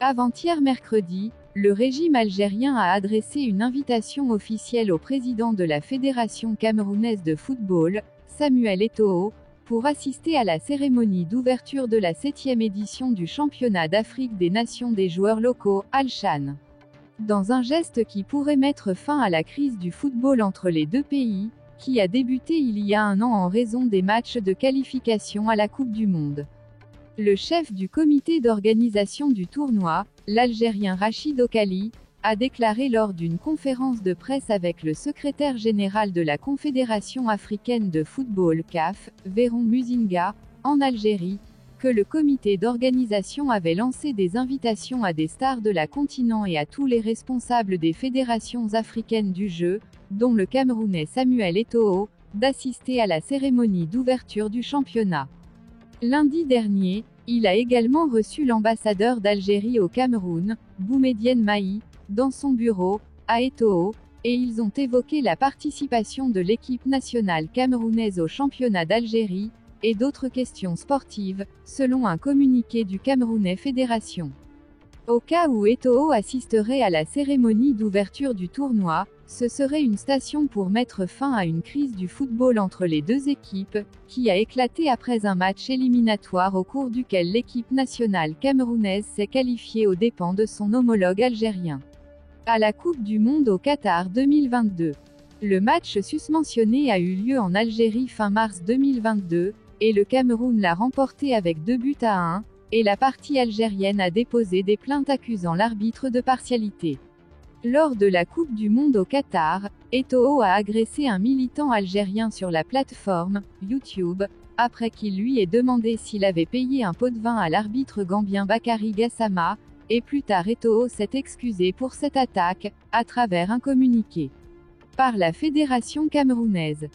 Avant-hier mercredi, le régime algérien a adressé une invitation officielle au président de la Fédération camerounaise de football, Samuel Eto'o, pour assister à la cérémonie d'ouverture de la 7e édition du championnat d'Afrique des Nations des joueurs locaux, Al-Chan. Dans un geste qui pourrait mettre fin à la crise du football entre les deux pays, qui a débuté il y a un an en raison des matchs de qualification à la Coupe du Monde. Le chef du comité d'organisation du tournoi, l'Algérien Rachid Okhali, a déclaré lors d'une conférence de presse avec le secrétaire général de la Confédération africaine de football CAF, Véron Muzinga, en Algérie, que le comité d'organisation avait lancé des invitations à des stars de la continent et à tous les responsables des fédérations africaines du jeu, dont le Camerounais Samuel Eto'o, d'assister à la cérémonie d'ouverture du championnat. Lundi dernier, il a également reçu l'ambassadeur d'Algérie au Cameroun, Boumedienne Mahi, dans son bureau, à Eto'o, et ils ont évoqué la participation de l'équipe nationale camerounaise au championnat d'Algérie, et d'autres questions sportives, selon un communiqué du Camerounais Fédération. Au cas où Eto'o assisterait à la cérémonie d'ouverture du tournoi, ce serait une station pour mettre fin à une crise du football entre les deux équipes, qui a éclaté après un match éliminatoire au cours duquel l'équipe nationale camerounaise s'est qualifiée aux dépens de son homologue algérien. À la Coupe du Monde au Qatar 2022. Le match susmentionné a eu lieu en Algérie fin mars 2022, et le Cameroun l'a remporté avec 2-1, et la partie algérienne a déposé des plaintes accusant l'arbitre de partialité. Lors de la Coupe du Monde au Qatar, Eto'o a agressé un militant algérien sur la plateforme YouTube, après qu'il lui ait demandé s'il avait payé un pot de vin à l'arbitre gambien Bakary Gassama, et plus tard Eto'o s'est excusé pour cette attaque, à travers un communiqué. Par la fédération camerounaise.